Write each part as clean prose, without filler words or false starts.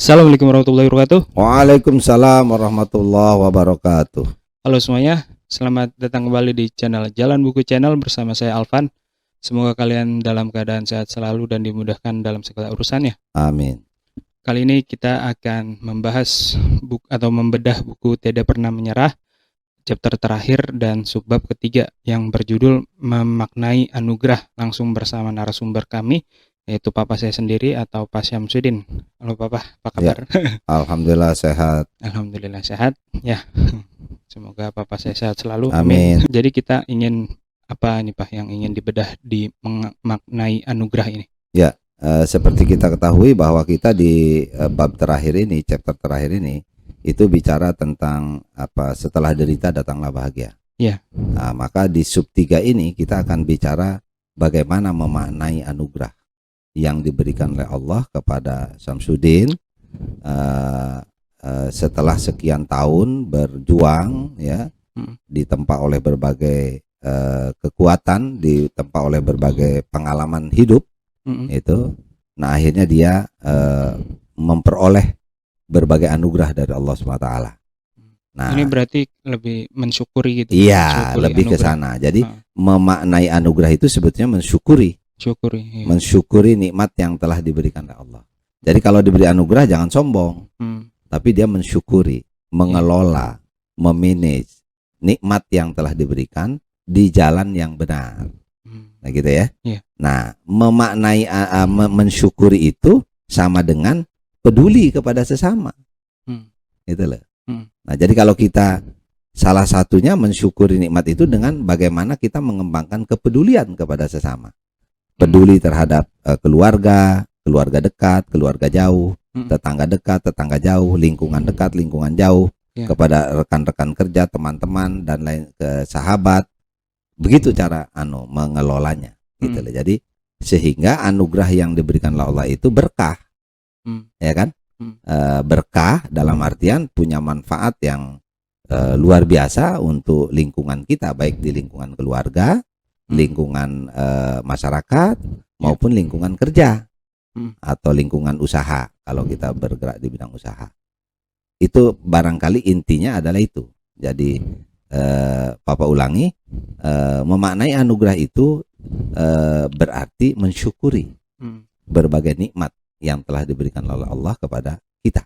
Assalamualaikum warahmatullahi wabarakatuh. Waalaikumsalam warahmatullahi wabarakatuh. Halo semuanya, selamat datang kembali di channel Jalan Buku Channel bersama saya Alvan. Semoga kalian dalam keadaan sehat selalu dan dimudahkan dalam segala urusannya. Amin. Kali ini kita akan membahas atau membedah buku Tidak Pernah Menyerah, chapter terakhir dan subbab ketiga yang berjudul Memaknai Anugerah, langsung bersama narasumber kami, yaitu Papa saya sendiri atau Pak Syamsuddin. Halo Papa, apa kabar? Alhamdulillah sehat. Alhamdulillah sehat ya. Semoga Papa saya sehat selalu. Amin. Jadi kita ingin apa nih Pak yang ingin dibedah di memaknai anugerah ini? Ya, seperti kita ketahui bahwa kita di bab terakhir ini, chapter terakhir ini, itu bicara tentang apa setelah derita datanglah bahagia. Ya. Nah, maka di sub 3 ini kita akan bicara bagaimana memaknai anugerah yang diberikan oleh Allah kepada Syamsuddin setelah sekian tahun berjuang, ya, ditempa oleh berbagai kekuatan, ditempa oleh berbagai pengalaman hidup, itu. Nah, akhirnya dia memperoleh berbagai anugerah dari Allah SWT. Nah, ini berarti lebih mensyukuri gitu. Iya, lebih ke sana. Jadi memaknai anugerah itu sebetulnya mensyukuri. Iya. Mensyukuri nikmat yang telah diberikan oleh Allah. Jadi kalau diberi anugerah jangan sombong, tapi dia mensyukuri, mengelola, memanage nikmat yang telah diberikan di jalan yang benar. Nah gitu ya. Nah, memaknai mensyukuri itu sama dengan peduli kepada sesama. Gitu loh. Nah, jadi kalau kita salah satunya mensyukuri nikmat itu dengan bagaimana kita mengembangkan kepedulian kepada sesama. Peduli terhadap keluarga dekat, keluarga jauh, tetangga dekat, tetangga jauh, lingkungan dekat, lingkungan jauh, kepada rekan-rekan kerja, teman-teman dan lain, ke sahabat. Begitu cara mengelolanya, gitu loh. Jadi sehingga anugerah yang diberikan oleh Allah itu berkah. Ya kan? Berkah dalam artian punya manfaat yang luar biasa untuk lingkungan kita, baik di lingkungan keluarga, lingkungan masyarakat maupun lingkungan kerja atau lingkungan usaha kalau kita bergerak di bidang usaha. Itu barangkali intinya adalah itu. Jadi Papa ulangi, memaknai anugerah itu berarti mensyukuri berbagai nikmat yang telah diberikan oleh Allah kepada kita.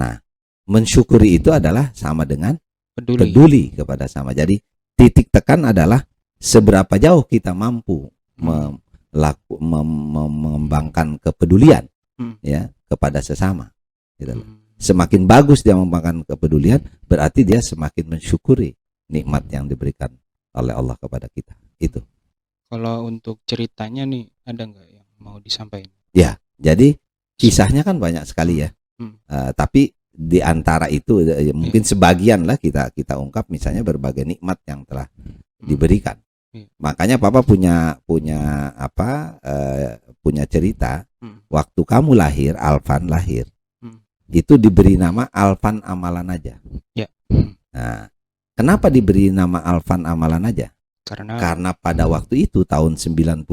Nah, mensyukuri itu adalah sama dengan peduli kepada sama. Jadi titik tekan adalah seberapa jauh kita mampu mengembangkan kepedulian ya kepada sesama, gitu. Semakin bagus dia mengembangkan kepedulian, berarti dia semakin mensyukuri nikmat yang diberikan oleh Allah kepada kita. Itu. Kalau untuk ceritanya nih, ada nggak yang mau disampaikan? Ya, jadi kisahnya kan banyak sekali ya. Tapi di antara itu mungkin sebagian lah kita ungkap, misalnya berbagai nikmat yang telah diberikan. Makanya Papa punya cerita. Waktu kamu lahir, Alvan lahir, itu diberi nama Alvan Amalan aja. Nah, kenapa diberi nama Alvan Amalan aja? Karena pada waktu itu tahun 99,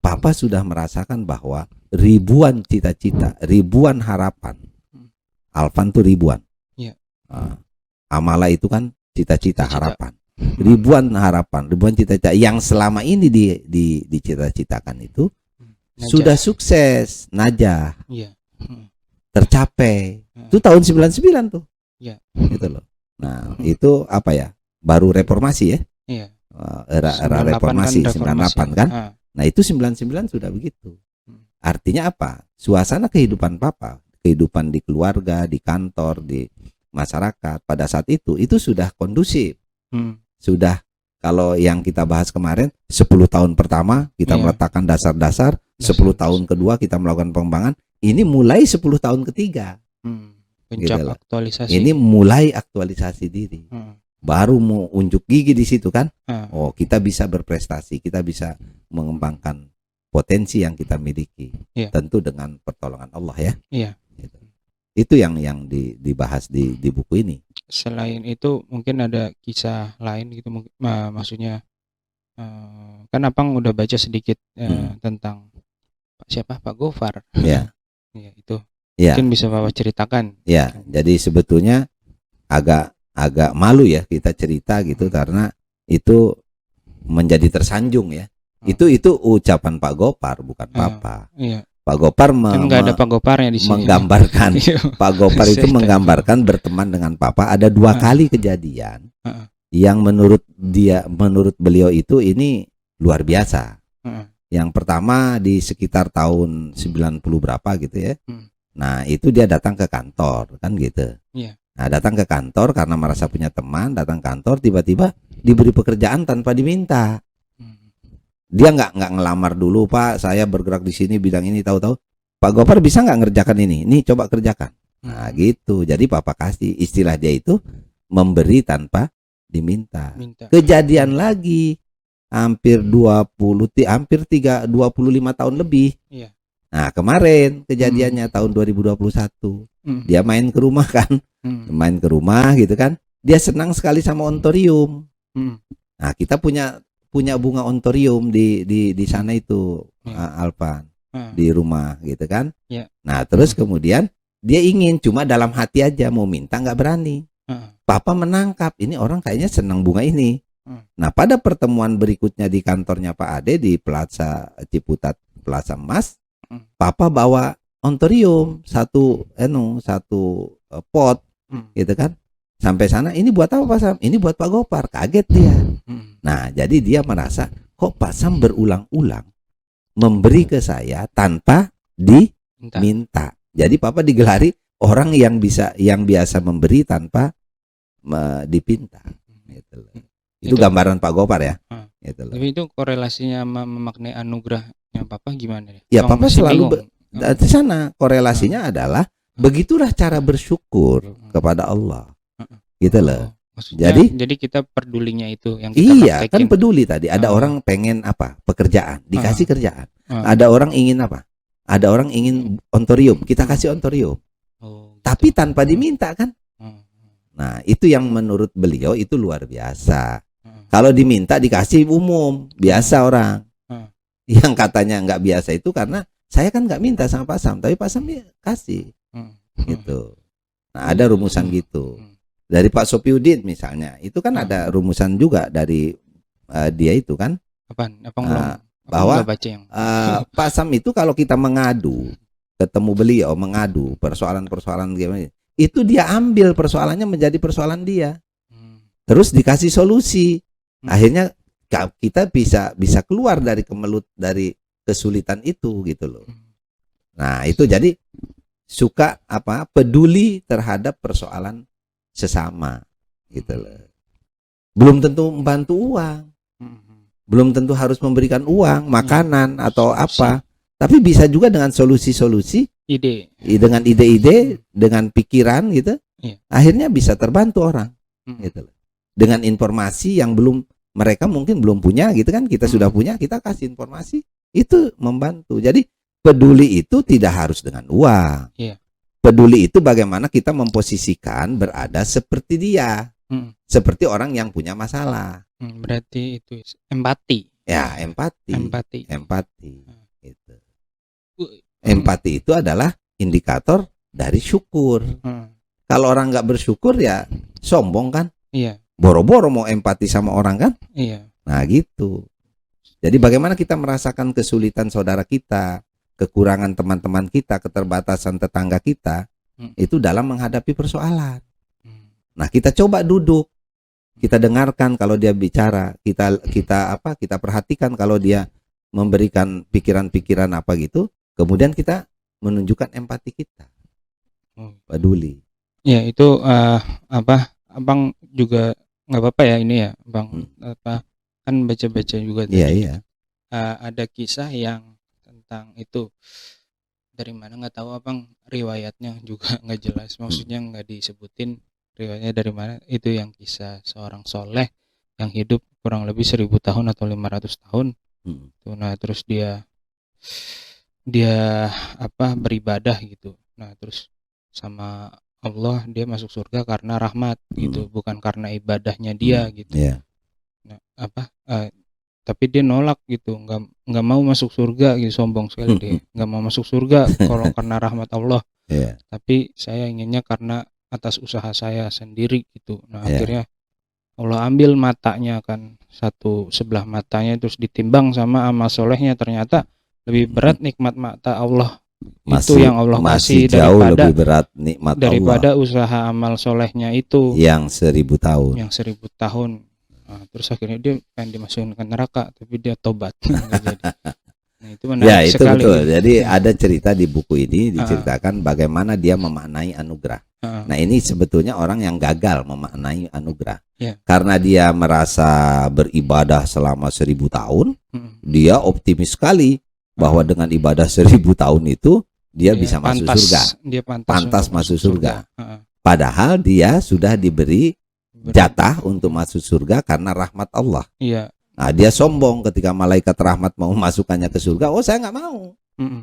Papa sudah merasakan bahwa ribuan cita-cita, ribuan harapan. Alvan tuh ribuan. Amala itu kan cita-cita, harapan. Ribuan harapan, ribuan cita-cita yang selama ini dicita-citakan itu sudah sukses, najah, tercapai. Itu tahun 99 tuh. Gitu loh. Nah, itu apa ya? Baru reformasi ya. Era reformasi 98 kan. Nah, itu 99 sudah begitu. Artinya apa? Suasana kehidupan Papa, kehidupan di keluarga, di kantor, di masyarakat pada saat itu sudah kondusif. Sudah, kalau yang kita bahas kemarin 10 tahun pertama kita meletakkan dasar-dasar, 10 tahun kedua kita melakukan pengembangan, ini mulai 10 tahun ketiga. Puncak aktualisasi. Ini mulai aktualisasi diri. Baru mau unjuk gigi di situ kan. Oh, kita bisa berprestasi, kita bisa mengembangkan potensi yang kita miliki. Tentu dengan pertolongan Allah ya. Itu yang dibahas di buku ini. Selain itu mungkin ada kisah lain gitu, maksudnya kan Abang udah baca sedikit tentang Pak Gofar. Ya. Itu. Ya, Mungkin bisa Bapak ceritakan. ya. Jadi sebetulnya agak malu ya kita cerita gitu karena itu menjadi tersanjung ya. Itu ucapan Pak Gopar bukan Papa. Iya. Pak Gopar Kan nggak ada Pak Goparnya di sini. menggambarkan Pak Gopar itu Saya menggambarkan berteman dengan Papa. Ada 2 kali kejadian yang menurut beliau itu ini luar biasa. Yang pertama di sekitar tahun 90 berapa gitu ya. Nah itu dia datang ke kantor kan gitu. Nah datang ke kantor karena merasa punya teman, datang ke kantor tiba-tiba diberi pekerjaan tanpa diminta. Dia nggak ngelamar dulu, Pak saya bergerak di sini bidang ini, tahu-tahu Pak Gopar bisa nggak ngerjakan ini? Nih coba kerjakan. Nah gitu. Jadi Papa kasih, istilah dia itu memberi tanpa diminta. Kejadian lagi hampir 25 tahun lebih. Nah kemarin kejadiannya tahun 2021 dia main ke rumah kan, main ke rumah gitu kan, dia senang sekali sama ontorium. Nah kita punya bunga ontorium di sana itu Alpan di rumah gitu kan. Nah terus kemudian dia ingin, cuma dalam hati aja, mau minta nggak berani. Papa menangkap ini orang kayaknya senang bunga ini. Nah pada pertemuan berikutnya di kantornya Pak Ade di Plaza Ciputat Plaza Emas, Papa bawa ontorium satu pot gitu kan. Sampai sana, ini buat apa Pak Sam? Ini buat Pak Gopar. Kaget dia. Nah jadi dia merasa kok Pak Sam berulang-ulang memberi ke saya tanpa diminta. Jadi Papa digelari orang yang biasa memberi tanpa dipinta. Gitu. Itu gambaran Pak Gopar ya. Gitu loh. Tapi itu korelasinya sama memaknai anugerahnya Papa gimana ya? Ya Papa selalu di sana korelasinya adalah begitulah cara bersyukur kepada Allah. Gitu loh. Jadi kita pedulinya itu yang kita iya praktekin. Kan peduli tadi. Ada orang pengen apa? Pekerjaan, dikasih kerjaan. Ada orang ingin apa? Ada orang ingin ontorium, kita kasih ontorium. Tapi tanpa diminta kan? Nah itu yang menurut beliau itu luar biasa. Kalau diminta dikasih umum, biasa orang. Yang katanya nggak biasa itu karena saya kan nggak minta sama Pak Sam, tapi Pak Sam kasih. Gitu. Nah ada rumusan gitu. Dari Pak Sopiudin misalnya, itu kan ada rumusan juga dari dia itu kan. Bahwa Pak Sam itu kalau kita mengadu, ketemu beliau mengadu persoalan-persoalan gimana, itu dia ambil persoalannya menjadi persoalan dia. Terus dikasih solusi. Akhirnya kita bisa keluar dari kemelut, dari kesulitan itu gitu loh. Nah itu jadi suka peduli terhadap persoalan sesama gitu loh. Belum tentu membantu uang, belum tentu harus memberikan uang, makanan atau apa, tapi bisa juga dengan solusi-solusi, dengan ide-ide, dengan pikiran gitu. Akhirnya bisa terbantu orang gitu loh. Dengan informasi yang mereka mungkin belum punya gitu kan, kita sudah punya, kita kasih informasi, itu membantu. Jadi peduli itu tidak harus dengan uang. Peduli itu bagaimana kita memposisikan berada seperti dia, seperti orang yang punya masalah. Berarti itu empati. Ya empati. Gitu. Empati itu adalah indikator dari syukur. Kalau orang nggak bersyukur ya sombong kan. Boro-boro mau empati sama orang kan. Nah gitu. Jadi bagaimana kita merasakan kesulitan saudara kita, kekurangan teman-teman kita, keterbatasan tetangga kita, itu dalam menghadapi persoalan. Nah kita coba duduk, kita dengarkan kalau dia bicara, kita perhatikan kalau dia memberikan pikiran-pikiran apa gitu, kemudian kita menunjukkan empati kita, peduli. Ya itu Abang juga nggak apa-apa ya ini ya, Bang. Kan baca-baca juga tadi. Iya. Ada kisah yang tentang itu, dari mana nggak tahu Abang, riwayatnya juga nggak jelas, maksudnya nggak disebutin riwayatnya dari mana. Itu yang kisah seorang soleh yang hidup kurang lebih 1000 tahun atau 500 tahun. Nah terus dia beribadah gitu. Nah terus sama Allah dia masuk surga karena rahmat gitu, bukan karena ibadahnya dia gitu. Nah, tapi dia nolak gitu, nggak mau masuk surga gitu, sombong sekali dia, nggak mau masuk surga kalau karena rahmat Allah. Iya. Tapi saya inginnya karena atas usaha saya sendiri gitu. Nah, Iya. akhirnya Allah ambil matanya kan, satu sebelah matanya, terus ditimbang sama amal solehnya, ternyata lebih berat nikmat mata Allah itu yang Allah masih kasih jauh lebih berat nikmat daripada Allah usaha amal solehnya itu yang 1000 tahun. yang 1000 tahun. Nah, terus akhirnya dia pengen dimasukkan ke neraka, tapi dia tobat. Nggak jadi. Nah, itu Ya, menarik itu sekali. betul. Jadi Ya. ada cerita di buku ini diceritakan bagaimana dia memaknai anugerah. Nah, ini sebetulnya orang yang gagal memaknai anugerah. Ya. Karena dia merasa beribadah selama 1000 tahun, dia optimis sekali bahwa dengan ibadah 1000 tahun itu dia bisa masuk surga. Dia pantas masuk surga. Padahal dia sudah diberi jatah untuk masuk surga karena rahmat Allah. Iya. Nah, dia sombong ketika malaikat rahmat mau masukkannya ke surga. Oh, saya nggak mau.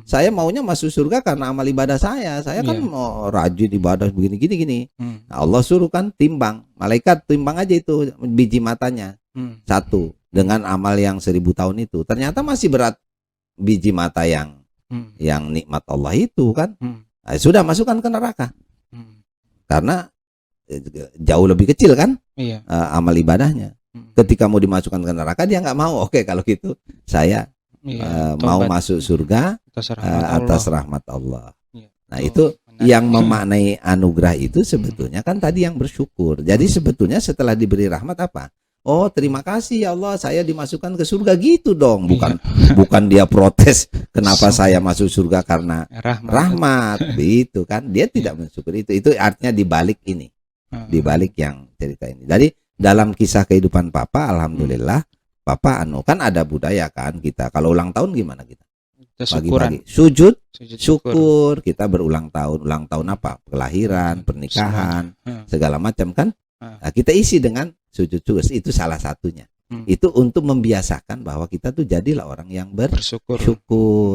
Saya maunya masuk surga karena amal ibadah saya. Saya kan mau rajin ibadah begini. Nah, Allah suruh kan timbang. Malaikat timbang aja itu biji matanya. Satu. Dengan amal yang 1000 tahun itu. Ternyata masih berat biji mata yang nikmat Allah itu kan. Nah, sudah masukkan ke neraka. Karena jauh lebih kecil kan amal ibadahnya. Ketika mau dimasukkan ke neraka dia nggak mau. Oke, kalau gitu saya mau masuk surga atas rahmat Allah. Nah, itu yang memaknai anugerah itu sebetulnya kan tadi yang bersyukur. Jadi sebetulnya setelah diberi rahmat apa? Oh, terima kasih ya Allah, saya dimasukkan ke surga gitu dong. Bukan dia protes kenapa saya masuk surga karena rahmat gitu kan. Dia tidak mensyukuri itu. Itu artinya dibalik ini. Dibalik yang cerita ini. Jadi dalam kisah kehidupan Papa, alhamdulillah, Papa kan ada budaya kan kita. Kalau ulang tahun gimana kita? Pagi-pagi sujud syukur, kita berulang tahun. Ulang tahun apa? Kelahiran, pernikahan, segala macam kan. Nah, kita isi dengan sujud syukur. Itu salah satunya. Itu untuk membiasakan bahwa kita tuh jadilah orang yang bersyukur.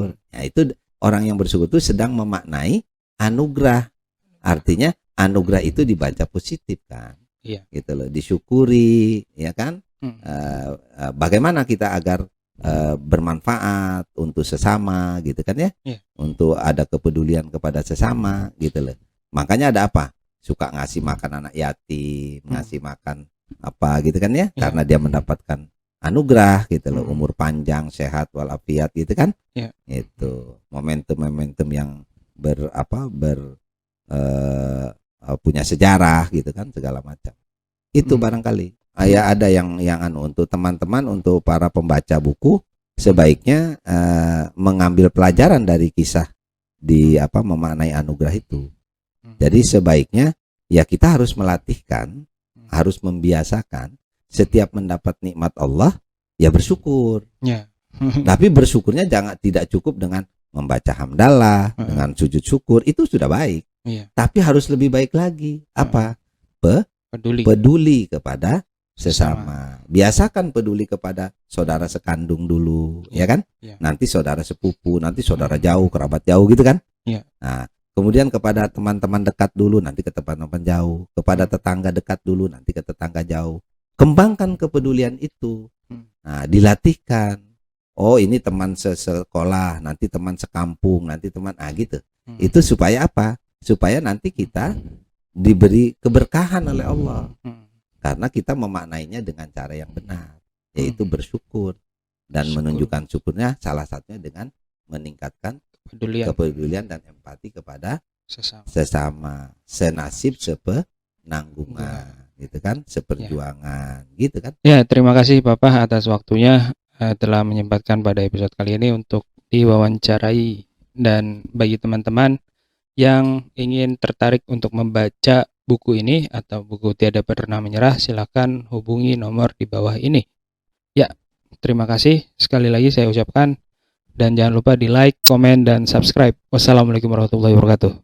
Nah, itu orang yang bersyukur itu sedang memaknai anugerah. Artinya anugerah itu dibaca positif kan. Gitu loh, disyukuri, ya kan? Bagaimana kita agar bermanfaat untuk sesama, gitu kan ya? Untuk ada kepedulian kepada sesama, gitu loh. Makanya ada apa? Suka ngasih makan anak yatim, ngasih makan apa, gitu kan ya? Karena dia mendapatkan anugerah, gitu loh, umur panjang, sehat walafiat, gitu kan? Itu momentum-momentum yang punya sejarah gitu kan, segala macam. Itu barangkali ada yang untuk teman-teman, untuk para pembaca buku sebaiknya mengambil pelajaran dari kisah di memaknai anugerah itu. Jadi sebaiknya ya kita harus melatihkan, harus membiasakan setiap mendapat nikmat Allah ya bersyukur. Tapi bersyukurnya tidak cukup dengan membaca hamdalah, dengan sujud syukur, itu sudah baik. Tapi harus lebih baik lagi. Apa? Peduli kepada sesama. Biasakan peduli kepada saudara sekandung dulu, ya kan? Nanti saudara sepupu, nanti saudara jauh, kerabat jauh gitu kan? Nah, kemudian kepada teman-teman dekat dulu, nanti ke teman-teman jauh. Kepada tetangga dekat dulu, nanti ke tetangga jauh. Kembangkan kepedulian itu. Nah, dilatihkan. Oh, ini teman sekolah, nanti teman sekampung, nanti teman gitu. Itu supaya apa? Supaya nanti kita diberi keberkahan oleh Allah. Karena kita memaknainya dengan cara yang benar, yaitu bersyukur dan menunjukkan syukurnya salah satunya dengan meningkatkan kepedulian dan empati kepada sesama, senasib sepenanggungan, gitu kan, seperjuangan, gitu kan. Ya, terima kasih Papa atas waktunya telah menyempatkan pada episode kali ini untuk diwawancarai. Dan bagi teman-teman yang ingin tertarik untuk membaca buku ini atau buku Tiada Pernah Menyerah, silakan hubungi nomor di bawah ini. Ya, terima kasih sekali lagi saya ucapkan, dan jangan lupa di like, komen, dan subscribe. Wassalamualaikum warahmatullahi wabarakatuh.